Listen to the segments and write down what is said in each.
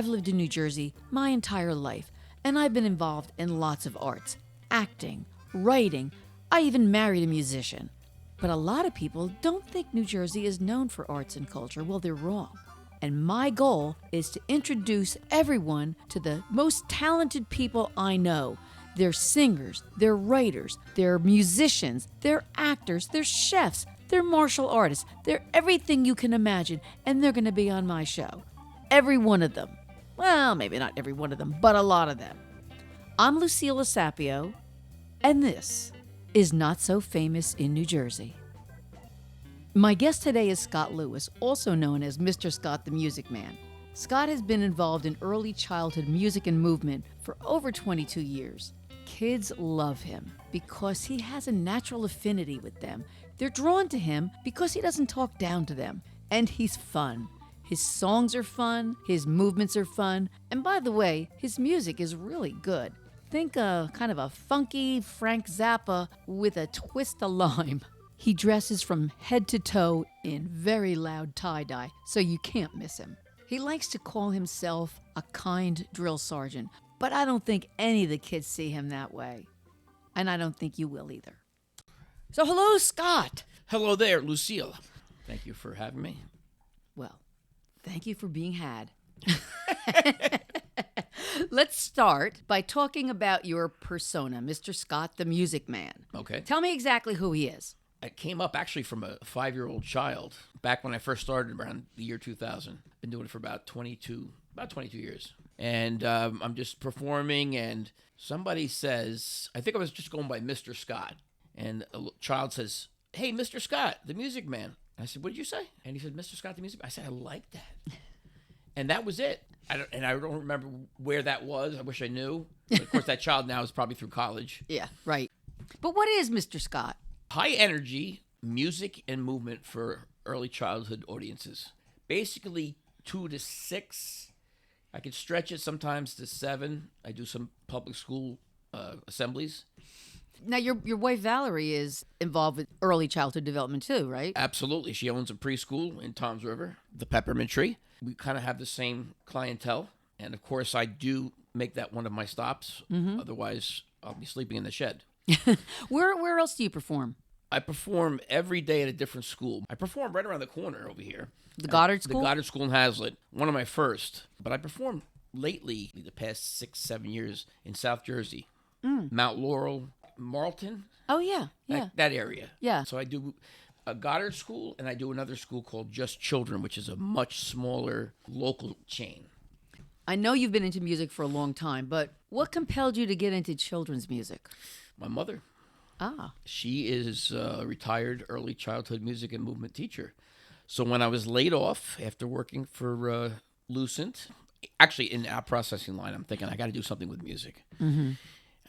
I've lived in New Jersey my entire life, and I've been involved in lots of arts, acting, writing. I even married a musician. But a lot of people don't think New Jersey is known for arts and culture. Well, they're wrong. And my goal is to introduce everyone to the most talented people I know. They're singers, they're writers, they're musicians, they're actors, they're chefs, they're martial artists, they're everything you can imagine, and they're going to be on my show. Every one of them. Well, maybe not every one of them, but a lot of them. I'm Lucille Sapio, and this is Not So Famous in New Jersey. My guest today is Scott Lewis, also known as Mr. Scott the Music Man. Scott has been involved in early childhood music and movement for over 22 years. Kids love him because he has a natural affinity with them. They're drawn to him because he doesn't talk down to them. And he's fun. His songs are fun, his movements are fun, and by the way, his music is really good. Think kind of a funky Frank Zappa with a twist of lime. He dresses from head to toe in very loud tie-dye, so you can't miss him. He likes to call himself a kind drill sergeant, but I don't think any of the kids see him that way. And I don't think you will either. So hello, Scott. Hello there, Lucille. Thank you for having me. Well, thank you for being had. Let's start by talking about your persona, Mr. Scott the Music Man. Okay. Tell me exactly who he is. It came up actually from a 5-year-old child back when I first started around the year 2000. Been doing it for about 22 years. And I'm just performing, and somebody says, I think I was just going by Mr. Scott, and a child says, "Hey, Mr. Scott, the Music Man." I said, "What did you say?" And he said, "Mr. Scott, the Music Man." I said, "I like that." And that was it. I don't remember where that was. I wish I knew. But of course, that child now is probably through college. Yeah, right. But what is Mr. Scott? High energy music and movement for early childhood audiences. Basically 2 to 6. I can stretch it sometimes to 7. I do some public school assemblies. Now, your wife Valerie is involved with early childhood development too, right? Absolutely. She owns a preschool in Toms River, the Peppermint Tree. We kind of have the same clientele. And of course, I do make that one of my stops. Mm-hmm. Otherwise, I'll be sleeping in the shed. Where else do you perform? I perform every day at a different school. I perform right around the corner over here. The Goddard School? The Goddard School in Hazlitt. One of my first. But I performed lately, the past 6-7 years, in South Jersey. Mount Laurel, Marlton. Oh, yeah. That area. Yeah. So I do a Goddard School, and I do another school called Just Children, which is a much smaller local chain. I know you've been into music for a long time, but what compelled you to get into children's music? My mother. Ah. She is a retired early childhood music and movement teacher. So when I was laid off after working for Lucent, actually in our processing line, I'm thinking I got to do something with music. Mm-hmm.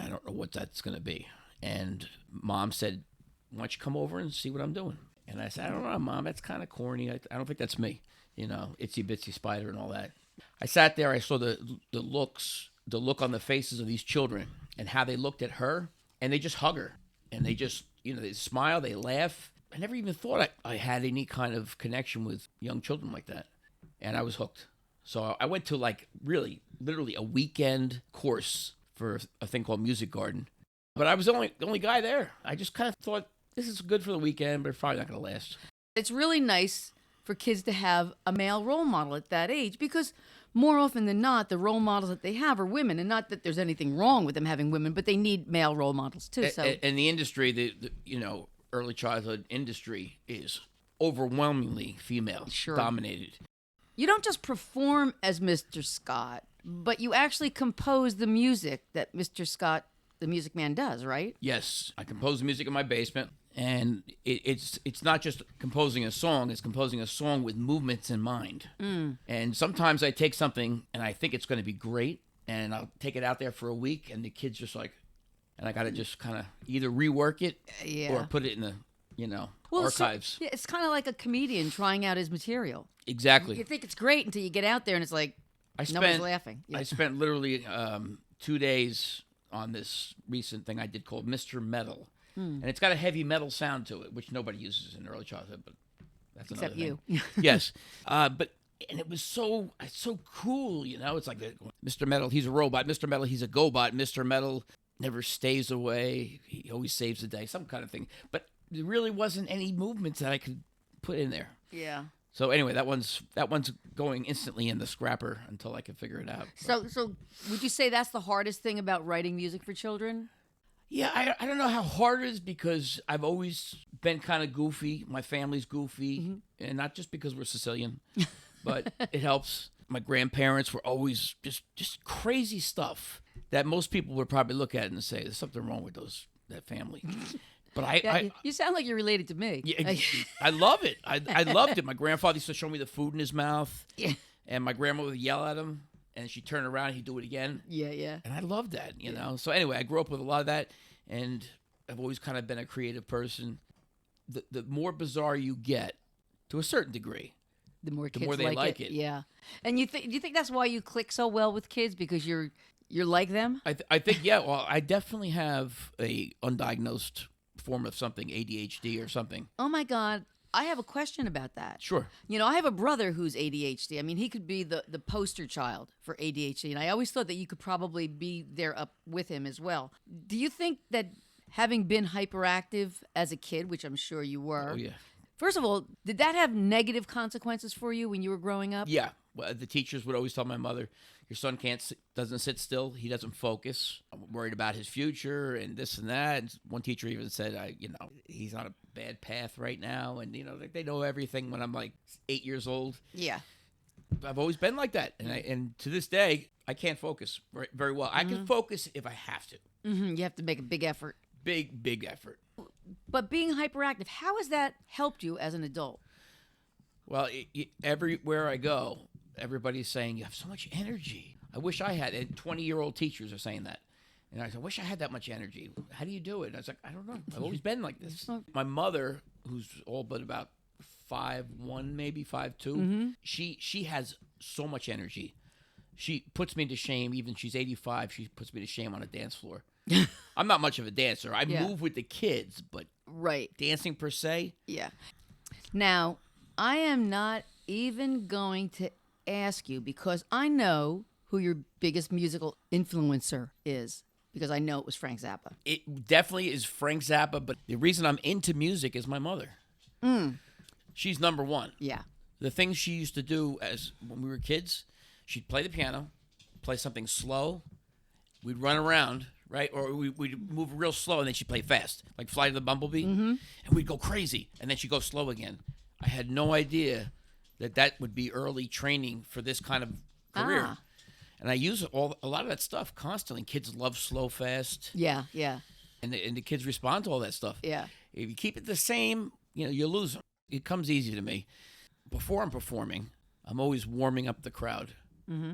I don't know what that's going to be. And Mom said, "Why don't you come over and see what I'm doing?" And I said, "I don't know, Mom, that's kind of corny. I don't think that's me. You know, itsy bitsy spider and all that." I sat there, I saw the look on the faces of these children and how they looked at her, and they just hug her. And they just, they smile, they laugh. I never even thought I had any kind of connection with young children like that. And I was hooked. So I went to literally a weekend course for a thing called Music Garden. But I was the only guy there. I just kind of thought, this is good for the weekend, but it's probably not going to last. It's really nice for kids to have a male role model at that age because more often than not, the role models that they have are women. And not that there's anything wrong with them having women, but they need male role models too. So, and the industry, the early childhood industry is overwhelmingly female dominated. You don't just perform as Mr. Scott, but you actually compose the music that Mr. Scott, the Music Man, does, right? Yes, I compose the music in my basement. And it's not just composing a song, it's composing a song with movements in mind. And sometimes I take something and I think it's going to be great, and I'll take it out there for a week, and the kids just like, and I got to just kind of either rework it or put it in the, archives. So, it's kind of like a comedian trying out his material. Exactly. You think it's great until you get out there and it's like, nobody's laughing. Yeah. I spent literally 2 days on this recent thing I did called Mr. Metal. And it's got a heavy metal sound to it, which nobody uses in early childhood, but that's another thing. Except you. Yes. But and it was so cool, It's like Mr. Metal, he's a robot. Mr. Metal, he's a GoBot. Mr. Metal never stays away. He always saves the day, some kind of thing. But there really wasn't any movements that I could put in there. Yeah. So anyway, that one's going instantly in the scrapper until I can figure it out. So would you say that's the hardest thing about writing music for children? Yeah, I don't know how hard it is because I've always been kind of goofy. My family's goofy, and not just because we're Sicilian, but it helps. My grandparents were always just crazy stuff that most people would probably look at and say, "There's something wrong with that family." But you sound like you're related to me. Yeah, I love it. I loved it. My grandfather used to show me the food in his mouth, and my grandma would yell at him, and she'd turn around, and he'd do it again. Yeah. And I loved that, know. So anyway, I grew up with a lot of that, and I've always kind of been a creative person. The more bizarre you get, to a certain degree, the more kids they like it. Yeah. And do you think that's why you click so well with kids, because you're like them? I think yeah. Well, I definitely have a undiagnosed form of something, ADHD or something. Oh my God. I have a question about that. Sure. I have a brother who's ADHD. I mean, he could be the poster child for ADHD. And I always thought that you could probably be there up with him as well. Do you think that having been hyperactive as a kid, which I'm sure you were. Oh, yeah. First of all, did that have negative consequences for you when you were growing up? Yeah. Well, the teachers would always tell my mother, your son doesn't sit still. He doesn't focus. I'm worried about his future and this and that. And one teacher even said, he's on a bad path right now. And, they know everything when I'm like 8 years old. Yeah. I've always been like that. And to this day, I can't focus very well. I can focus if I have to. Mm-hmm. You have to make a big effort. Big effort. But being hyperactive, how has that helped you as an adult? Well, everywhere I go, everybody's saying, you have so much energy. I wish I had it. 20-year-old teachers are saying that. And I said, I wish I had that much energy. How do you do it? And I was like, I don't know. I've always been like this. My mother, who's all but about 5'1", maybe 5'2", she has so much energy. She puts me to shame. Even she's 85, she puts me to shame on a dance floor. I'm not much of a dancer. I move with the kids, but dancing per se. Yeah. Now, I am not even going to ask you, because I know who your biggest musical influencer is, because I know it was Frank Zappa. It definitely is Frank Zappa, but the reason I'm into music is my mother. She's number one. Yeah. The things she used to do when we were kids, she'd play the piano, play something slow, we'd run around, right? Or we'd move real slow, and then she'd play fast, like Flight of the Bumblebee, and we'd go crazy, and then she'd go slow again. I had no idea that would be early training for this kind of career. And I use a lot of that stuff constantly. Kids love slow, fast. Yeah. And the kids respond to all that stuff. Yeah. If you keep it the same, you lose them. It comes easy to me. Before I'm performing, I'm always warming up the crowd. Mm-hmm.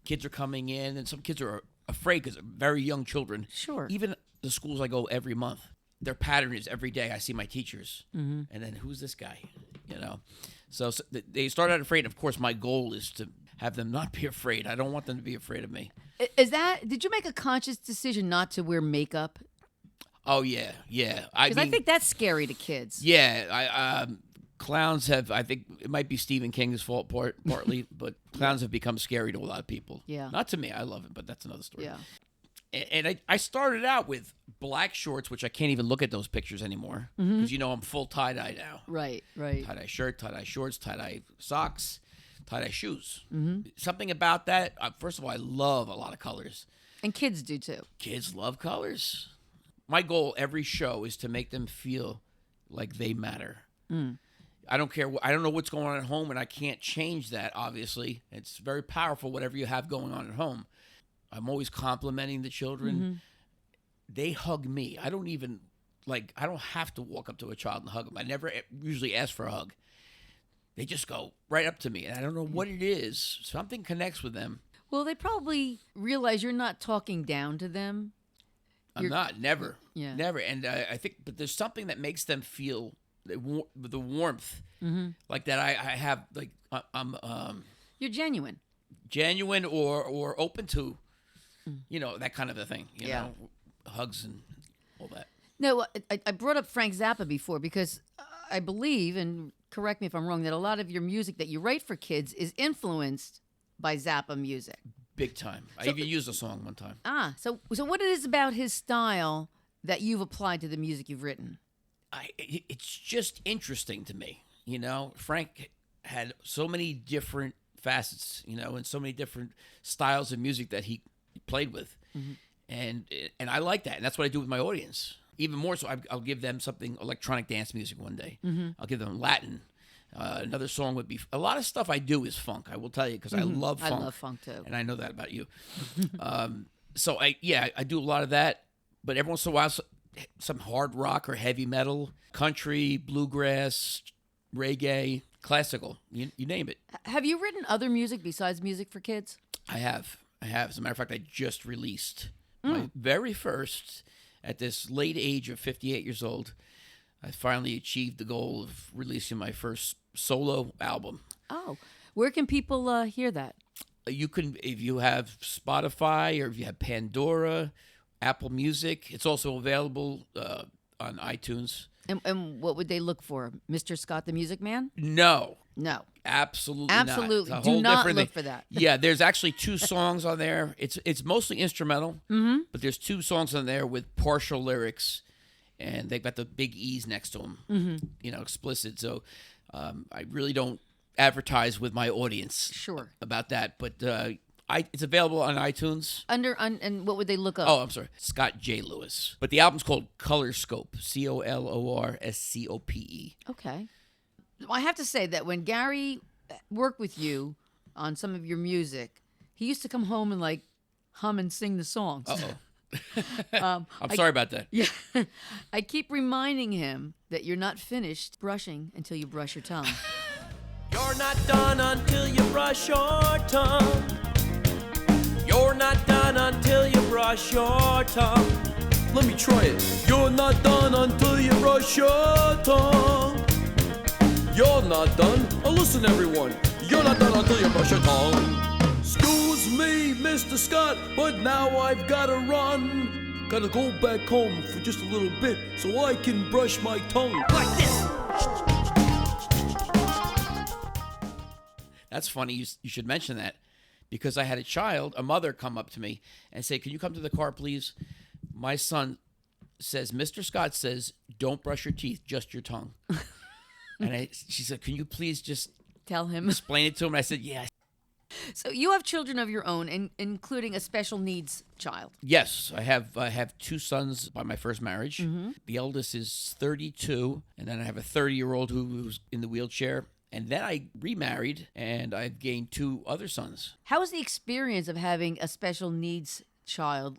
Kids are coming in, and some kids are afraid because they're very young children. Sure. Even the schools I go every month, their pattern is every day I see my teachers. And then who's this guy? So they start out afraid. Of course, my goal is to have them not be afraid. I don't want them to be afraid of me. Did you make a conscious decision not to wear makeup? Oh, yeah. Because I think that's scary to kids. Yeah. Clowns have, I think it might be Stephen King's fault partly, but clowns have become scary to a lot of people. Yeah. Not to me. I love it, but that's another story. Yeah. And I started out with black shorts, which I can't even look at those pictures anymore because I'm full tie-dye now. Right. Tie-dye shirt, tie-dye shorts, tie-dye socks, tie-dye shoes. Something about that, first of all, I love a lot of colors. And kids do too. Kids love colors. My goal every show is to make them feel like they matter. I don't care. I don't know what's going on at home, and I can't change that, obviously. It's very powerful, whatever you have going on at home. I'm always complimenting the children. They hug me. I don't have to walk up to a child and hug them. I never usually ask for a hug. They just go right up to me, and I don't know what it is. Something connects with them. Well, they probably realize you're not talking down to them. I'm not. Never. Yeah. Never. And I think, but there's something that makes them feel the warmth, like that. I have, like, I'm. You're genuine. Genuine or open to, that kind of a thing. You know, hugs and all that. No, I brought up Frank Zappa before because I believe, and correct me if I'm wrong, that a lot of your music that you write for kids is influenced by Zappa music. Big time. I even used a song one time. So what it is about his style that you've applied to the music you've written? It's just interesting to me. You know, Frank had so many different facets, you know, and so many different styles of music that he played with. And I like that. And that's what I do with my audience. Even more so, I'll give them something electronic dance music one day. I'll give them Latin. Another song would be a lot of stuff I do is funk. I will tell you because I love funk. I love funk too, and I know that about you. So I do a lot of that. But every once in a while, some hard rock or heavy metal, country, bluegrass, reggae, classical. You name it. Have you written other music besides music for kids? I have. As a matter of fact, I just released my very first. At this late age of 58 years old, I finally achieved the goal of releasing my first solo album. Oh, where can people hear that? You can, if you have Spotify or if you have Pandora, Apple Music. It's also available on iTunes. And what would they look for? Mr. Scott the Music Man? No. Absolutely. Absolutely not. It's a Do whole not different look thing. for that. Yeah, there's actually 2 songs on there. It's mostly instrumental, but there's 2 songs on there with partial lyrics, and they've got the big E's next to them, you know, explicit. So I really don't advertise with my audience about that, but it's available on iTunes. And what would they look up? Oh, I'm sorry, Scott J. Lewis. But the album's called Color Scope, COLORSCOPE. Okay. I have to say that when Gary worked with you on some of your music, he used to come home and like hum and sing the songs. I'm sorry about that. Yeah. I keep reminding him that you're not finished brushing until you brush your tongue. You're not done until you brush your tongue. You're not done until you brush your tongue. Let me try it. You're not done until you brush your tongue. You're not done. Oh, listen, everyone. You're not done until you brush your tongue. Excuse me, Mr. Scott, but now I've gotta run. Gotta go back home for just a little bit so I can brush my tongue. Like this. That's funny. You should mention that because I had a mother come up to me and say, "Can you come to the car, please? My son says, Mr. Scott says, don't brush your teeth, just your tongue." And she said, "Can you please just Tell him. explain it to him?" And I said, "Yeah." So you have children of your own, including a special needs child. Yes, I have 2 sons by my first marriage. The eldest is 32, and then I have a 30-year-old who's in the wheelchair. And then I remarried, and I've gained 2 other sons. How was the experience of having a special needs child?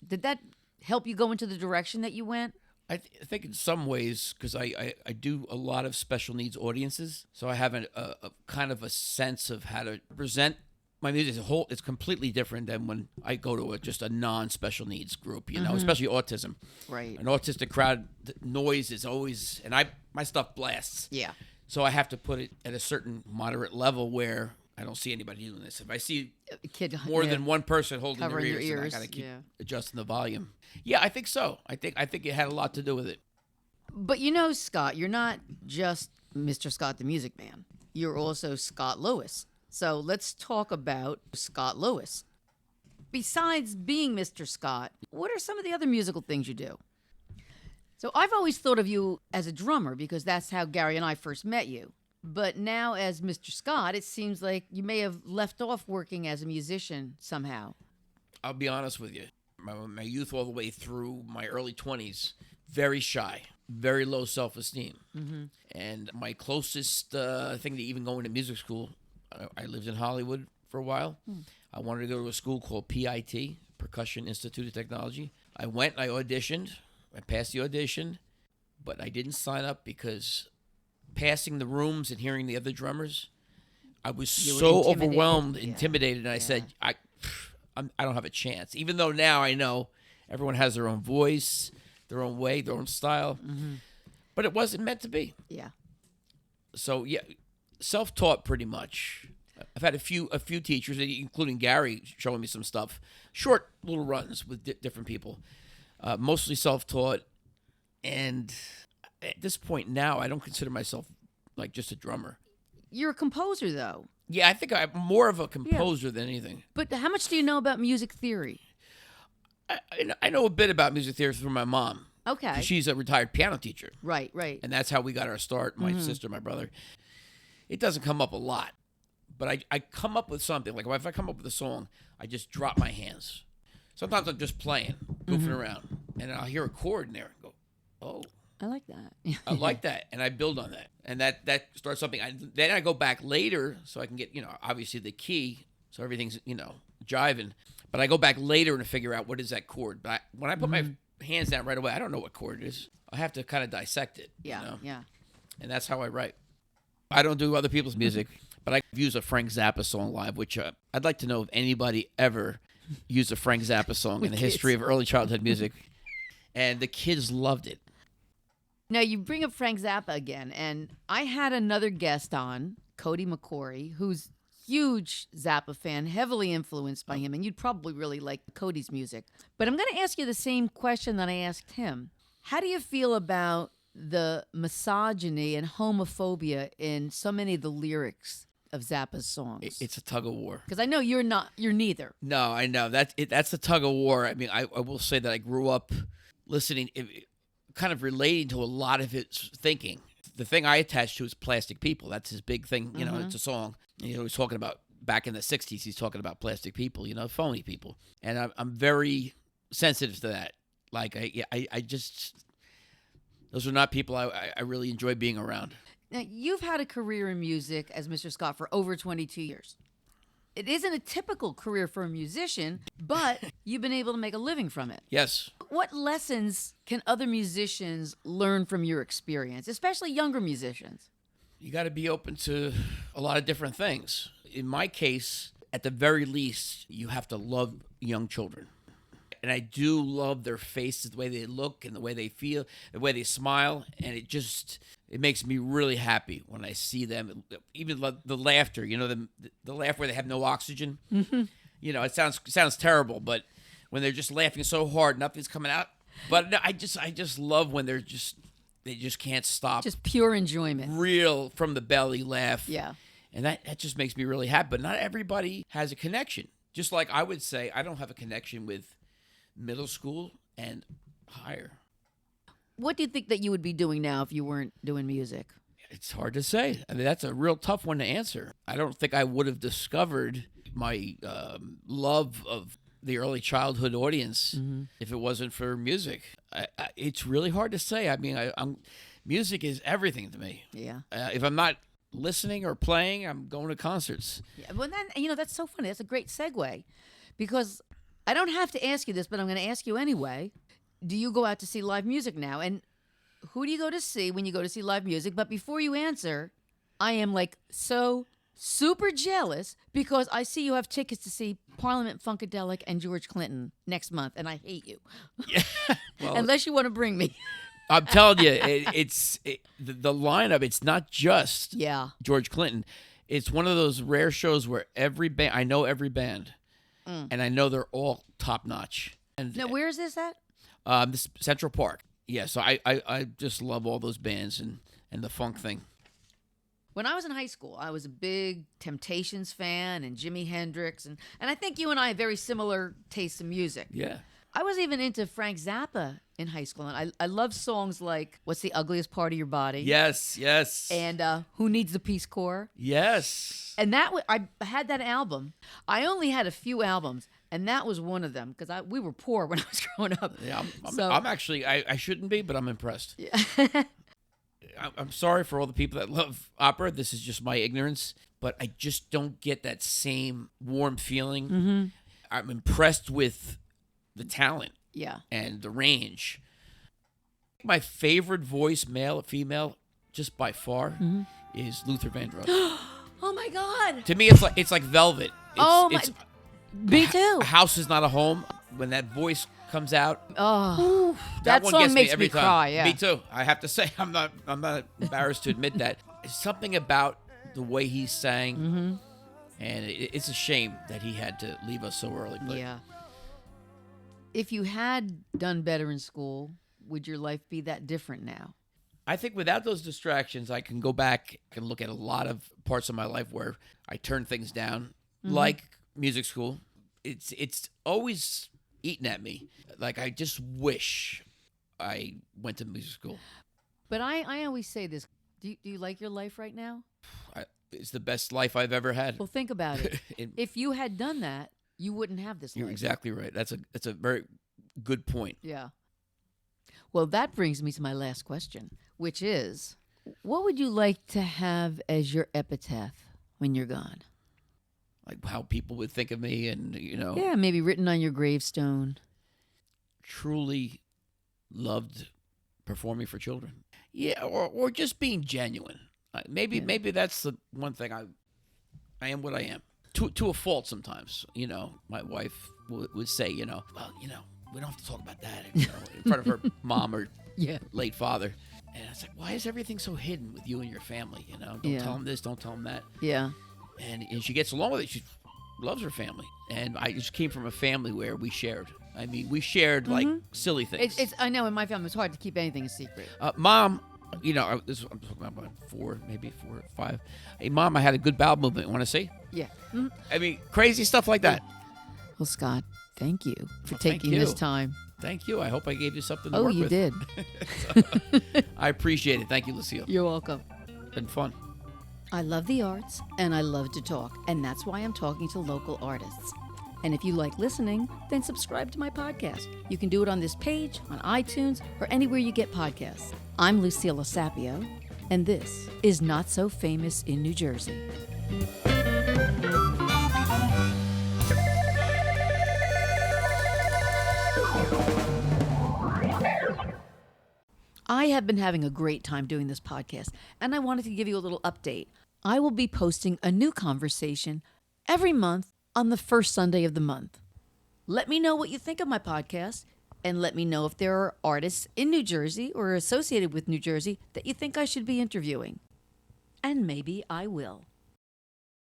Did that help you go into the direction that you went? I think in some ways, because I do a lot of special needs audiences, so I have a kind of a sense of how to present my music as a whole. It's completely different than when I go to just a non-special needs group, you know, especially autism. Right. An autistic crowd, the noise is always, and my stuff blasts. Yeah. So I have to put it at a certain moderate level where I don't see anybody doing this. If I see A kid more than one person holding their covering ears, your then I ears, got to keep yeah. adjusting the volume. Yeah, I think so. I think it had a lot to do with it. But you know, Scott, you're not just Mr. Scott the Music Man. You're also Scott Lewis. So let's talk about Scott Lewis. Besides being Mr. Scott, what are some of the other musical things you do? So I've always thought of you as a drummer because that's how Gary and I first met you. But now as Mr. Scott, it seems like you may have left off working as a musician somehow. I'll be honest with you. My youth all the way through my early 20s, very shy, very low self-esteem. And my closest thing to even going to music school, I lived in Hollywood for a while. I wanted to go to a school called PIT, Percussion Institute of Technology. I went, I auditioned. I passed the audition, but I didn't sign up because passing the rooms and hearing the other drummers, I was so overwhelmed, intimidated, and I said, I don't have a chance. Even though now I know everyone has their own voice, their own way, their own style, but it wasn't meant to be. Yeah. So yeah, self-taught pretty much. I've had a few teachers, including Gary, showing me some stuff, short little runs with different people. Mostly self-taught, and at this point now, I don't consider myself like just a drummer. You're a composer, though. Yeah, I think I'm more of a composer than anything. But how much do you know about music theory? I know a bit about music theory through my mom. Okay. 'Cause she's a retired piano teacher. Right, right. And that's how we got our start, my sister, my brother. It doesn't come up a lot. But I come up with something. Like if I come up with a song, I just drop my hands. Sometimes I'm just playing, goofing around. And I'll hear a chord in there and go, oh. I like that. I like that, and I build on that, and that starts something. Then I go back later, so I can get obviously the key, so everything's jiving. But I go back later and figure out what is that chord. But when I put my hands down right away, I don't know what chord it is. I have to kind of dissect it. Yeah, yeah. And that's how I write. I don't do other people's music, but I use a Frank Zappa song live, which I'd like to know if anybody ever used a Frank Zappa song in the history of early childhood music, and the kids loved it. Now, you bring up Frank Zappa again, and I had another guest on, Cody McCory, who's huge Zappa fan, heavily influenced by him, and you'd probably really like Cody's music. But I'm going to ask you the same question that I asked him. How do you feel about the misogyny and homophobia in so many of the lyrics of Zappa's songs? It's a tug of war. Because I know you're neither. No, I know. That's the tug of war. I mean, I will say that I grew up listening, kind of relating to a lot of his thinking. The thing I attached to is Plastic People. That's his big thing. It's a song. He's talking about back in the 60s, he's talking about plastic people, phony people. And I'm very sensitive to that. Like, I just, those are not people I really enjoy being around. Now, you've had a career in music as Mr. Scott for over 22 years. It isn't a typical career for a musician, but you've been able to make a living from it. Yes. What lessons can other musicians learn from your experience, especially younger musicians? You got to be open to a lot of different things. In my case, at the very least, you have to love young children. And I do love their faces, the way they look and the way they feel, the way they smile. And it makes me really happy when I see them. Even the laughter, the laugh where they have no oxygen. Mm-hmm. It sounds terrible, but when they're just laughing so hard, nothing's coming out. But no, I just love when they just can't stop. Just pure enjoyment. Real from the belly laugh. Yeah. And that just makes me really happy. But not everybody has a connection. Just like I would say, I don't have a connection with middle school and higher. What do you think that you would be doing now if you weren't doing music? It's hard to say. I mean, that's a real tough one to answer. I don't think I would have discovered my love of the early childhood audience if it wasn't for music. It's really hard to say. I mean, music is everything to me. Yeah. If I'm not listening or playing, I'm going to concerts. Yeah. Well, then, that's so funny. That's a great segue because I don't have to ask you this, but I'm going to ask you anyway. Do you go out to see live music now? And who do you go to see when you go to see live music? But before you answer, I am so super jealous because I see you have tickets to see Parliament Funkadelic and George Clinton next month, and I hate you. Yeah. Well, unless you want to bring me. I'm telling you, the lineup, it's not just George Clinton. It's one of those rare shows where I know every band, and I know they're all top notch. And now, where is this at? This Central Park. Yeah, so I just love all those bands and the funk thing. When I was in high school, I was a big Temptations fan and Jimi Hendrix, and I think you and I have very similar tastes in music. Yeah. I was even into Frank Zappa in high school, and I love songs like "What's the Ugliest Part of Your Body?" Yes, yes. And "Who Needs the Peace Corps?" Yes. And I had that album. I only had a few albums, and that was one of them because we were poor when I was growing up. Yeah, I'm actually I shouldn't be, but I'm impressed. Yeah. I'm sorry for all the people that love opera. This is just my ignorance, but I just don't get that same warm feeling. Mm-hmm. I'm impressed with the talent, and the range. My favorite voice, male or female, just by far, is Luther Vandross. Oh my God! To me, it's like velvet. Me too. A house is not a home. When that voice comes out, that one song gets makes me every me time. cry. Yeah, me too. I have to say, I'm not embarrassed to admit that. It's something about the way he sang, and it's a shame that he had to leave us so early. But yeah. If you had done better in school, would your life be that different now? I think without those distractions, I can go back and look at a lot of parts of my life where I turned things down, like music school. It's always eating at me. Like, I just wish I went to music school. But I always say this. Do you like your life right now? It's the best life I've ever had. Well, think about it. If you had done that, you wouldn't have this You're life. exactly right. That's a very good point. Yeah. Well, that brings me to my last question, which is, what would you like to have as your epitaph when you're gone? Like how people would think of me, and Yeah, maybe written on your gravestone. truly loved performing for children. Yeah, or just being genuine. Maybe that's the one thing. I am what I am to a fault sometimes. My wife would say, well, we don't have to talk about that in front of her mom or Yeah. late father. And it's like, why is everything so hidden with you and your family? Don't Yeah. tell them this, don't tell them that. Yeah. And she gets along with it. She loves her family. And I just came from a family where we shared. I mean, we shared like silly things. I know in my family it's hard to keep anything a secret. Mom, this is what I'm talking about 4 or 5. Hey, Mom, I had a good bowel movement. Want to see? Yeah. I mean, crazy stuff like that. Well, Scott, thank you for thank taking this you. time. Thank you. I hope I gave you something to Oh, work you with. did. I appreciate it. Thank you, Lucille. You're welcome. Been fun. I love the arts and I love to talk, and that's why I'm talking to local artists. And if you like listening, then subscribe to my podcast. You can do it on this page, on iTunes, or anywhere you get podcasts. I'm Lucille Sapio, and this is Not So Famous in New Jersey. I have been having a great time doing this podcast, and I wanted to give you a little update. I will be posting a new conversation every month on the first Sunday of the month. Let me know what you think of my podcast, and let me know if there are artists in New Jersey or associated with New Jersey that you think I should be interviewing. And maybe I will.